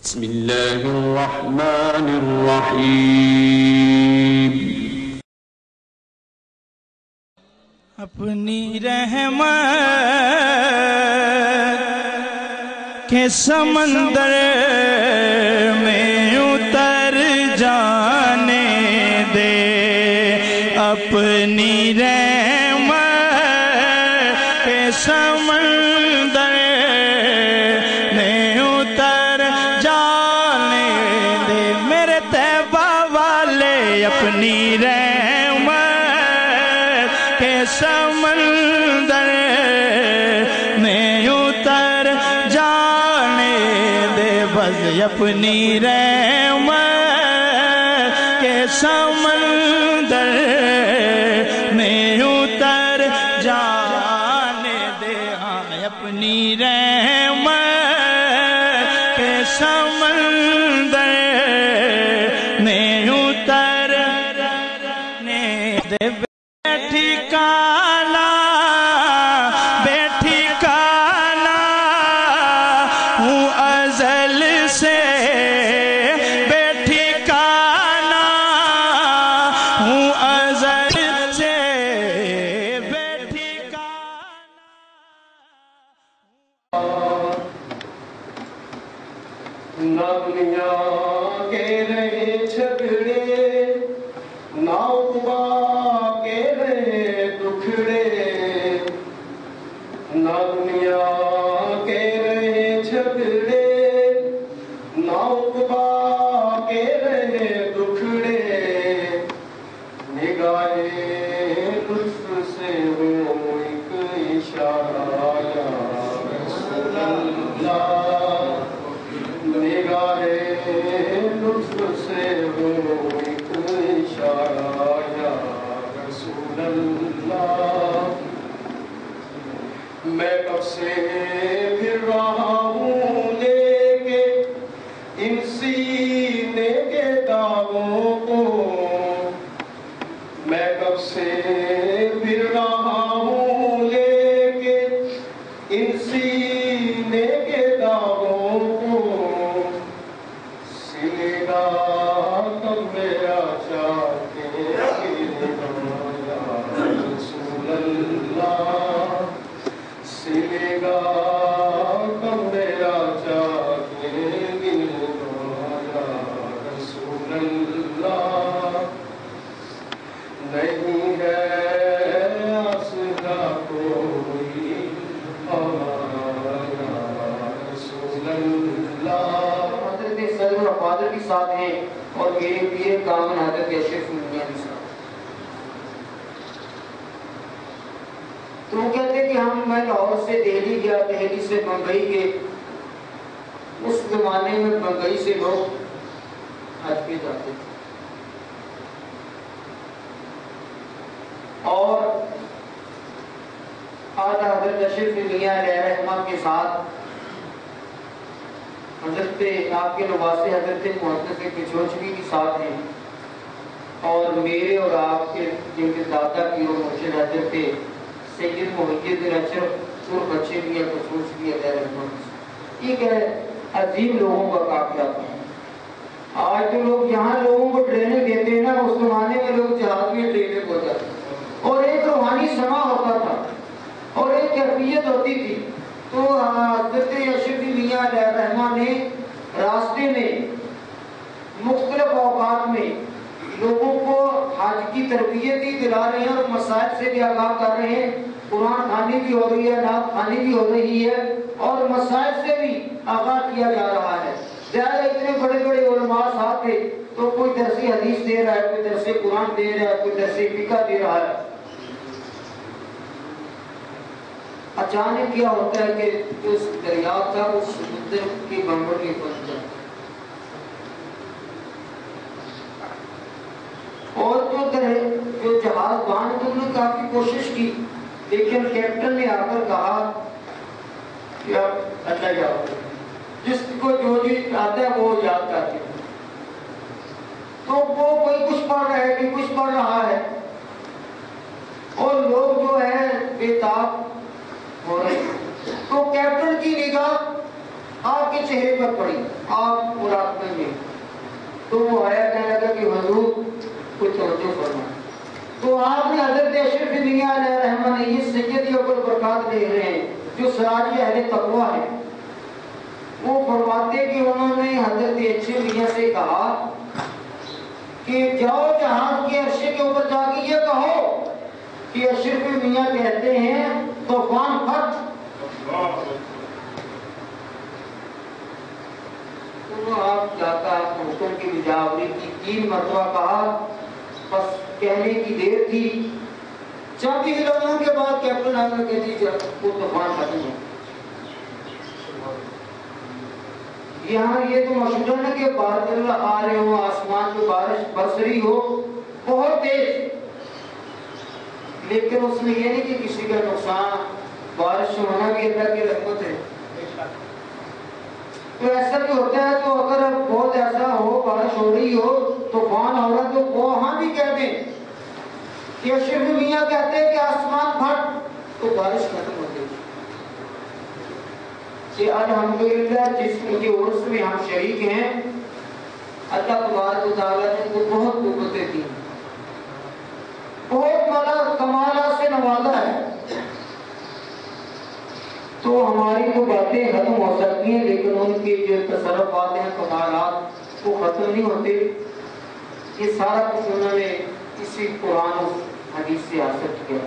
بسم اللہ الرحمن الرحیم اپنی رحمت کے سمندر میں اتر جانے دے، اپنی رحمت کے سمندر میں اتر جانے دے، میرے طیبہ والے اپنی رحمت کے سمندر میں اتر جانے دے، بس اپنی رحمت کے سمندر میں اتر جانے دے، اپنی رحمت کے سمندر میں اتر جانے دے۔ بیٹھی کالا ہوں ازل سے، بیٹھی کالا ہوں ازل سے، بیٹھی کالا۔ نہ دنیا کے رہے جھگڑے، نہ عقبہ کے رہے دکھڑے، نہ دنیا کے رہے جھگڑے، نہ عقبہ کے رہے دکھڑے، نگاہ لطف سے ہو ایک اشارہ یا رسول اللہ، نگاہ لطف سے ہو ایک اشارہ یا رسول اللہ، میں کب سے پھر رہا ہوں لے کے ان سینے کے داغوں کو، میں کب سے پھر رہا ہوں لے کے ان سینے کے داغوں کو، سلے گا تب میرا چاہ کے رسول اللہ، سلے گا تب میرا چاہ کے رسول اللہ، نہیں ہے آسرا کوئی ہمارا رسول اللہ۔ حضرت صدر و فادر بھی ساتھ ہیں اور میرے پیر کامل حضرت اشرف میاں بھی ساتھ۔ تو وہ کہتے کہ میں لاہور سے دہلی گیا، دہلی سے بمبئی گئے، اس زمانے میں بمبئی سے لوگ حج پہ جاتے تھے، اور آج حضرت اشرف میاں علیہ رحمہ کے ساتھ حضرت آپ کے نواسے حضرت محدث کچھوچوی بھی ساتھ ہیں، اور میرے اور آپ کے جن کے دادا کی اور مرشد حضرت سید محدث اشرف اور بچے بھی ہیں کچھوچوی علیہ رحمہ، یہ کہ عظیم لوگوں کا قافلہ تھا۔ آج تو لوگ یہاں لوگوں کو ٹریننگ دیتے ہیں نا، اس زمانے میں لوگ جہاز میں ٹریننگ ہو جاتے ہیں، اور ایک روحانی سما ہوتا تھا اور ایک کیفیت ہوتی تھی۔ تو حضرت اشرف میاں علیہ رحمہ نے راستے میں مختلف اوقات میں لوگوں کو حج کی تربیت بھی دلا رہے ہیں اور مسائل سے بھی آگاہ کر رہے ہیں، قرآن خوانی بھی ہو رہی ہے، نعت خوانی بھی ہو رہی ہے، اور مسائل سے بھی آگاہ کیا جا رہا ہے۔ زیادہ اتنے بڑے بڑے علماء ساتھ تھے، تو کوئی درس حدیث دے رہا ہے، کوئی درس قرآن دے رہا ہے، کوئی درس فقہ دے رہا ہے۔ اچانک کیا ہوتا ہے کہ جو دریا تھا وہ سمندر کی بنبر میں بن جاتا، اور جو جہاز باندھ تو انہوں نے کافی کوشش کی، لیکن کیپٹن نے آ کر کہا کہ آپ اللہ جاؤ، جس کو جو چیز آتا ہے وہ یاد کرتے ہیں۔ تو وہ کوئی کچھ پڑھ رہا ہے، کوئی کچھ پڑھ رہا ہے، اور لوگ جو ہے بے تاب ہو رہے ہیں۔ تو کیپٹن کی نگاہ آپ کے چہرے پر پڑی آپ مراقبے میں. تو وہ آیا کہنے لگا کہ حضور کچھ توجہ فرمائیں. تو آپ نے حضرت اشرف میاں علیہ الرحمہ نے یہ سید ابو برکات لکھ رہے ہیں جو سراج اہل تقویٰ ہے. وہ فرماتے کہ انہوں نے حضرت اشرف میاں سے کہا کہ جاؤ جہاز کے عرصے کے اوپر جا کے یہ کہو کہ اشرف میاں کہتے ہیں طوفان پھٹ. آپ جاتا حکم کی مجاوری کی 3 مرتبہ کہا. بس کہنے کی دیر تھی. چند ہی لمحوں کے بعد کیپٹن آگے کہتی وہ طوفان ختم ہو. یہاں یہ تو مشہور ہے کہ بادل آ رہے ہو, آسمان پہ بارش برس رہی ہو بہت تیز, لیکن اس میں یہ نہیں کہ کسی کا نقصان. بارش ہونا بھی اللہ کی رحمت ہے. تو ایسا بھی ہوتا ہے تو اگر بہت ایسا ہو, بارش ہو رہی ہو, طوفان ہو رہا, تو وہاں بھی کہہ دیں کہ اشرف میاں کہتے ہیں کہ آسمان پھٹ, تو بارش ختم ہو گئی. کہ الحمدللہ جس کے عرس میں ہم شریک ہیں, اللہ تبارک و تعالیٰ نے ان کو بہت قوتیں دی, بہت کمالات سے نوازا ہے. تو ہماری تو باتیں ختم ہو سکتی ہیں, لیکن ان کی جو تصرفات ہیں, کمالات, وہ ختم نہیں ہوتے. یہ سارا کچھ انہوں نے اسی قرآن و حدیث سے حاصل کیا.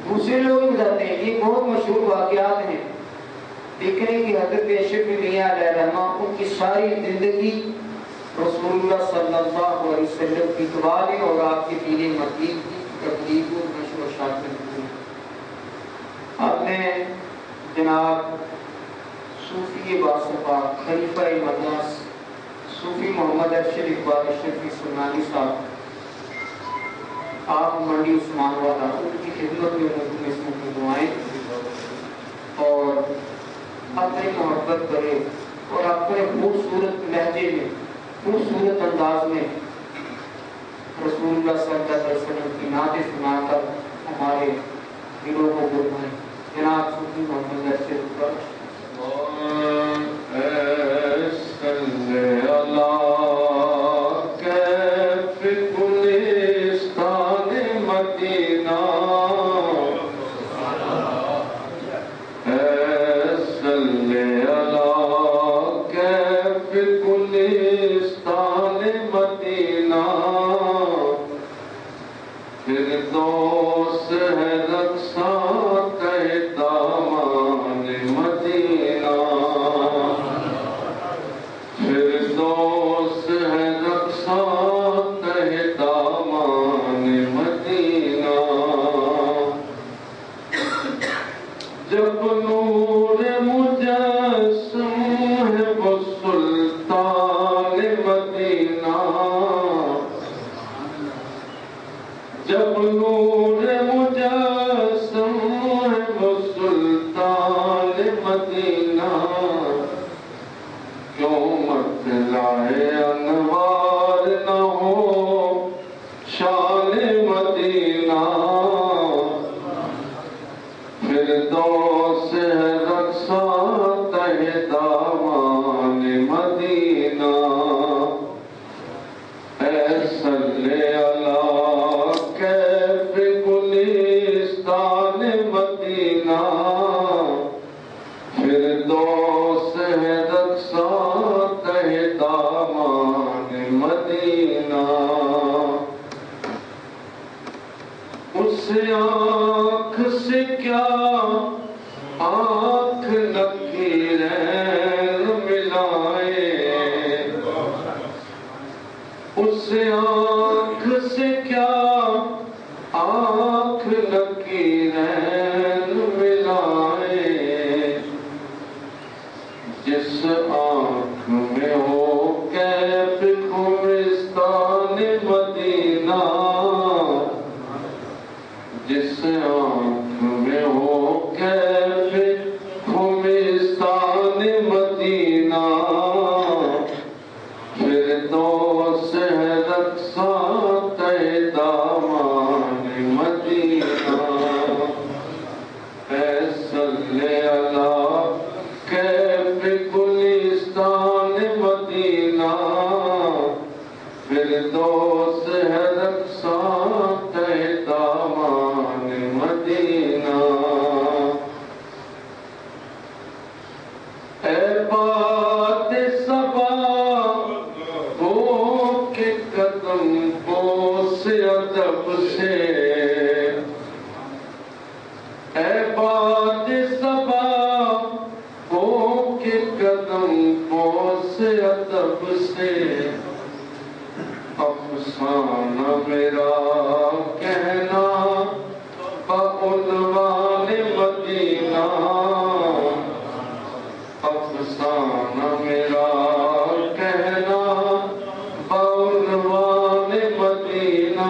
دوسرے لوگ بھی بتاتے ہیں, یہ بہت مشہور واقعات ہیں. دیکھیں کہ حضرت اشرف میاں علیہ الرحمہ ان کی ساری زندگی رسول اللہ صلی اللہ علیہ وسلم کی دعائیں اور آپ کی دین مطلوب کی تبلیغ و نشر و اشاعت میں ہوئی. اب میں جناب صوفی باصفا خلیفہ مدرس صوفی محمد ارشد اقبال اشرفی سلمانی صاحب, آپ منڈی عثمان والا, ان کی خدمت میں میں اس میں دعائیں اور اپنی محبت کرے اور اپنے خوبصورت لہجے میں, خوبصورت انداز میں رسول اللہ صلی اللہ علیہ وسلم کی نعتیں سنا کر ہمارے دلوں کو گرمائیں. جناب صوفی محمد ارشد فردوس ہے رقصاں تہ دامان مدینہ اے بات صبا ہو کے قدم بوس ادب سے اے بات صبا ہو کے قدم بوس ادب سے افسانہ میرا کہنا بعنوان مدینہ افسانہ میرا کہنا بعنوان مدینہ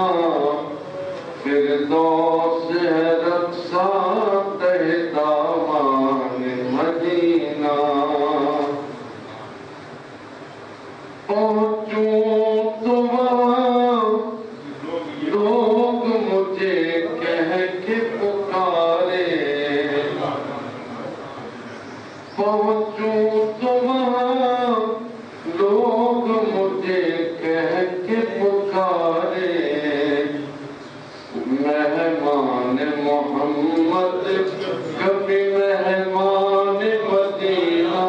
فردوس ہے رقصاں تہ دامان مدینہ پہنچوں تو وہاں لوگ مجھے کہہ کے پکارے پہنچوں تو وہاں لوگ مجھے کہہ کے پکارے مہمان محمد کبھی مہمان مدینہ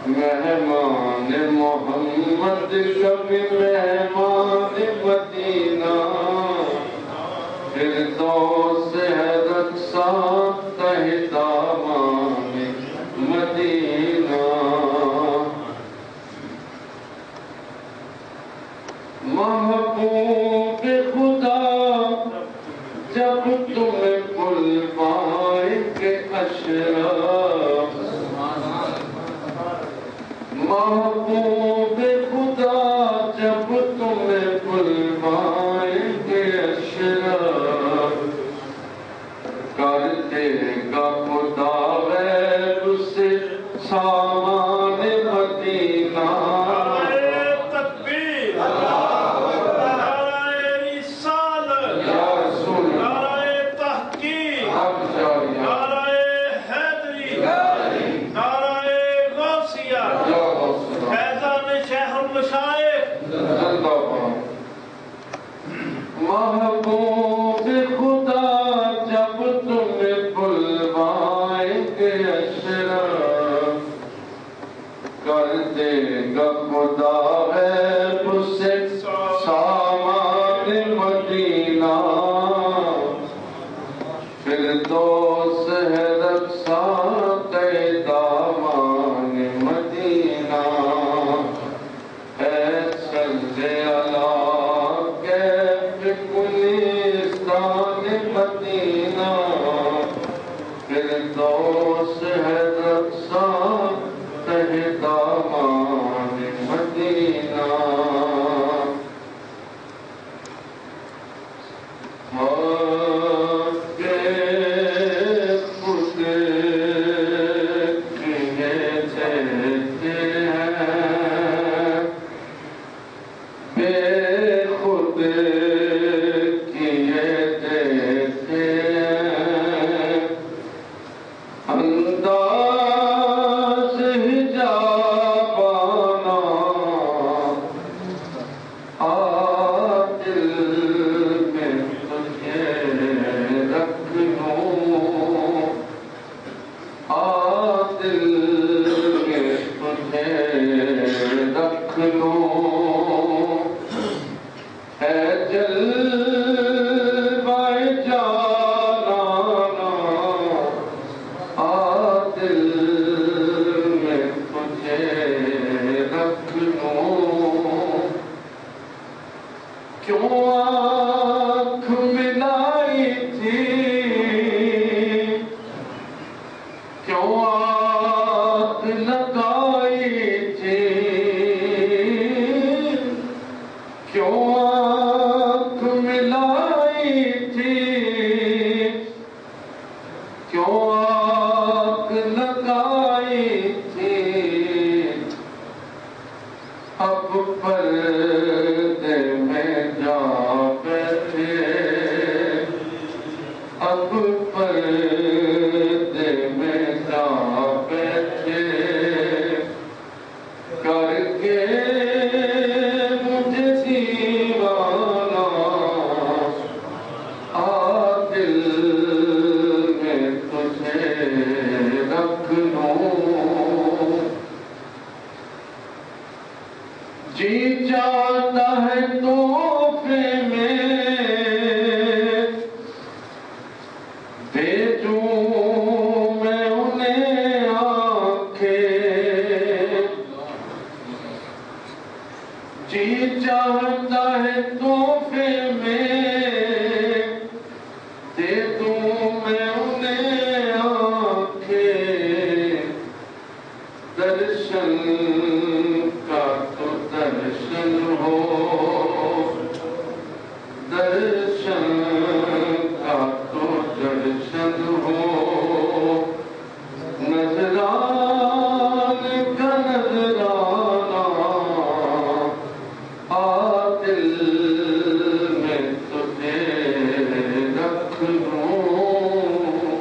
مہمان محمد کبھی مہمان مدینہ فردوس ہے رقصاں تہ دامان مدینہ محبوب خدا جب تمہیں بلوائیں گے اشراف محبوب خدا جب تمہیں بلوائیں گے اشراف کر دے گا خدا غیب سے سامان مدینہ محبوب خدا جب تمہیں بلوائیں گے اشراف کر دے گا خدا غیب سے سامان مدینہ فردوس ہے رقصاں تہ دامان مدینہ اے صلی اللہ کیف گلستان مدینہ فردوس ہے رقصاں تہ دامان مدینہ اب پردے میں جا بیٹھے اب پردے میں جا بیٹھے کر کے جاتا ہے تحفے میں بھیجوں میں انہیں آنکھیں جی چاہتا ہے تحفے میں دے دوں میں انہیں آنکھیں درشن کا تو درشن ہو درشن کا تو درشن ہو نظران کا نظرانہ آ دل میں تجھے رکھ لوں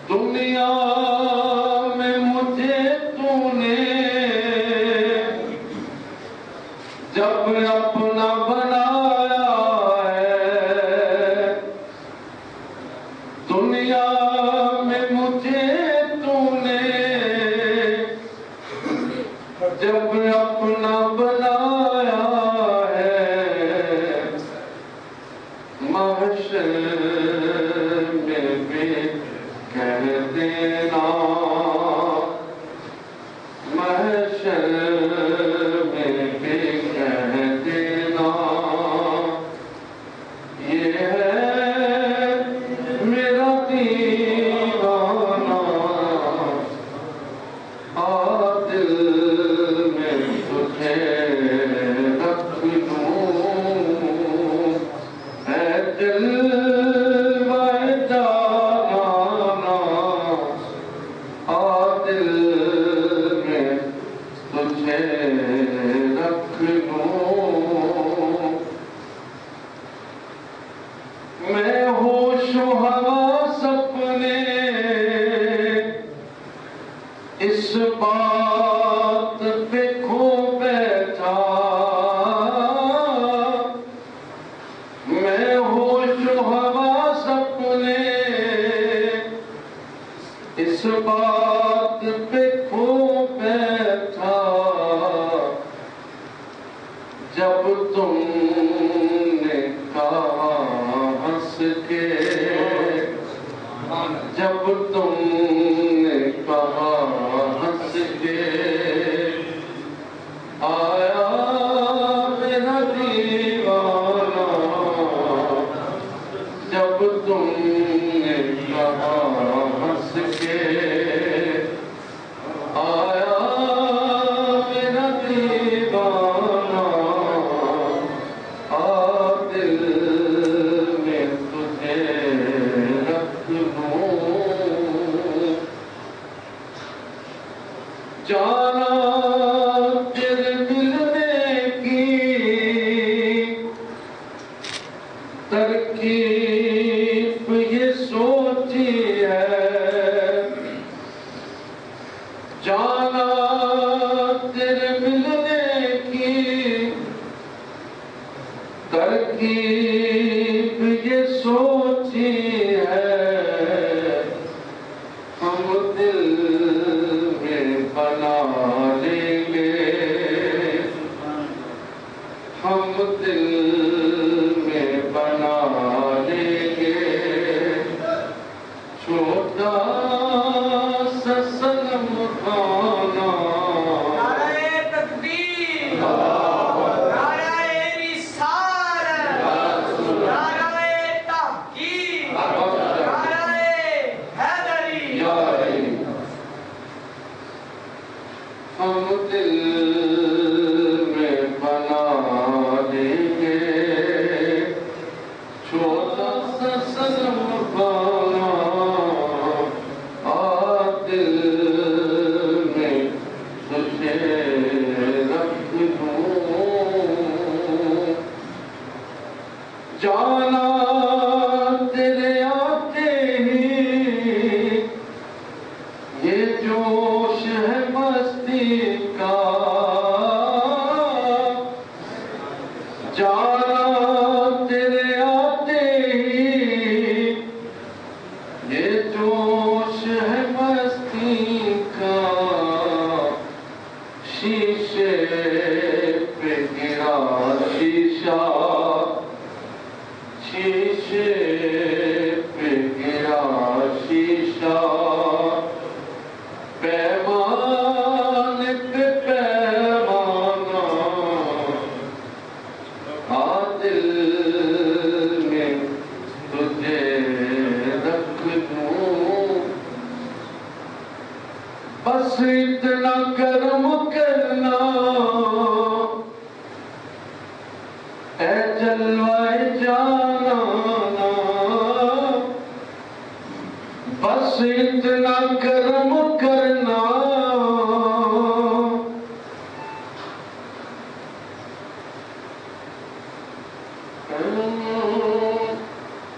دنیا میں مجھے تو نے جب اپنا بنایا ہے دنیا میں مجھے تو نے جب اپنا بنایا ہے محشر میں بھی کہہ دینا محشر میں بھی کہہ دینا یہ ہے میرا دیوانہ آ دل میں تجھے رکھ لوں اے دل میں جانا آ دل میں تجھے رکھ لوں میں ہوش و حواس اپنے اس بات پہ کھو بیٹھا میں ہوش و حواس اپنے اس بات پہ کھو بیٹھا جب تم نے کہا ہنس کے جب تم نے کہا ہنس کے آیا میرا دیوانہ جب تم نے کہا ہنس کے آیا میرا دیوانہ آ دل میں تجھے رکھ لوں جلوہ جانانا بس اتنا کرم کرنا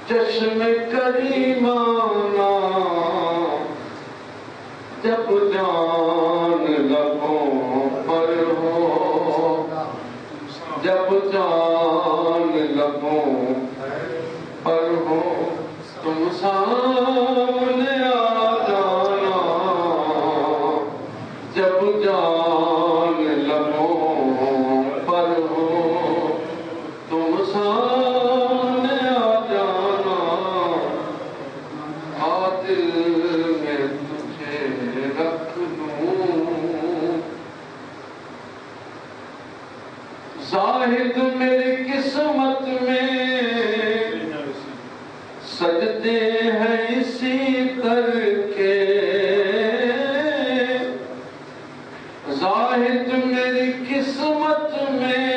چشم کریمانہ جب جان لبوں پر ہو، جب جان لبوں پر ہو، تم سامنے آ جانا، جب جان لبوں پر ہو، تم سامنے آ جانا، دل میں تجھے رکھ لوں، زاہد میری قسمت میں سجدے ہیں اسی کر کے، زاہد میری قسمت میں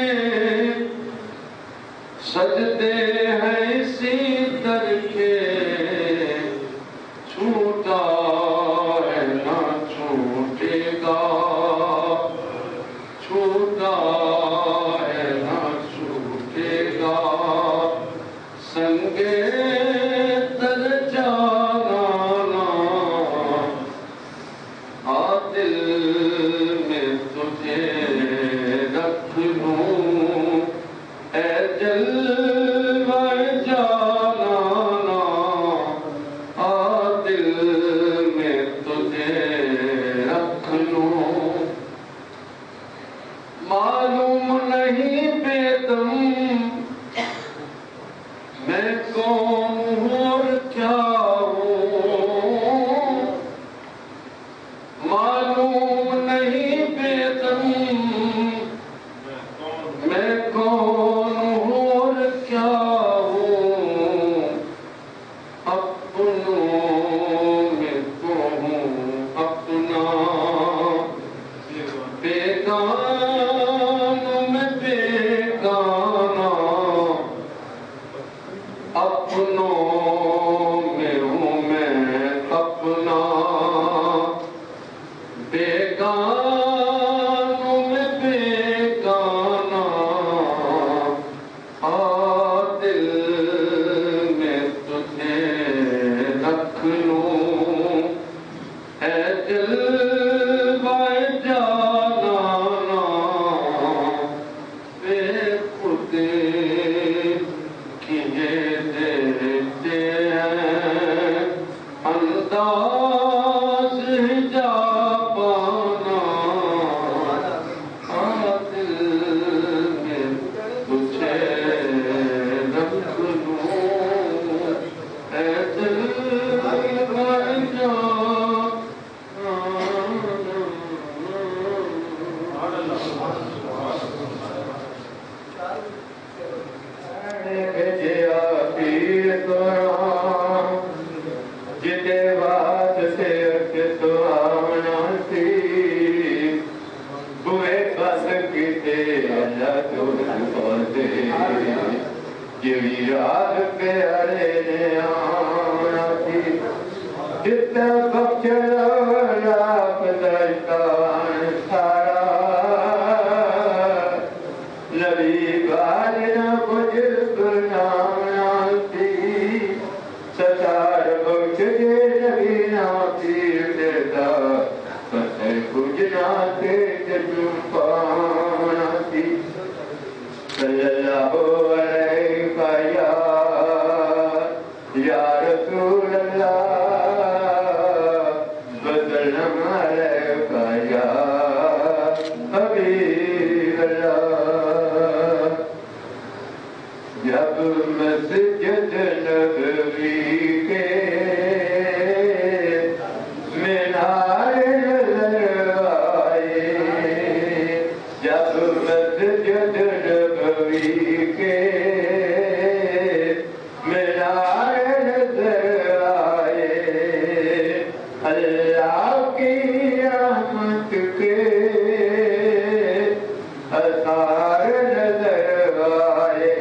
سجدے ہیں اسی در کے، چھوٹا ہے نہ چھوٹے گا، چھوٹا ہے نہ چھوٹے گا، سنگے در جانانا، دل میں تجھے رکھ لوں، اے جلوہ جانانا، دل میں تجھے رکھ لوں، معلوم نہیں بیدم میں کون ہوں اور کیا ہوں، معلوم نہیں بیدم میں کون ہوں اور کیا ہوں، اپنوں میں تو ہوں اپنا، بیگانوں میں بیگانا، اپنوں میں ہوں میں اپنا، بیگانوں میں بیگانا، دل میں تجھے رکھ لوں، اے جلوہ جانانا، بے خود کیے دیتے ہیں انداز حجابانہ، دل میں تجھے رکھ لوں، اے جلوہ جانانا۔ جب مسجد نبوی کے مینار نظر آئے، جب مسجد نبوی کے مینار نظر آئے، اللہ کی رحمت کے اثار نظر آئے،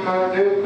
نہ دل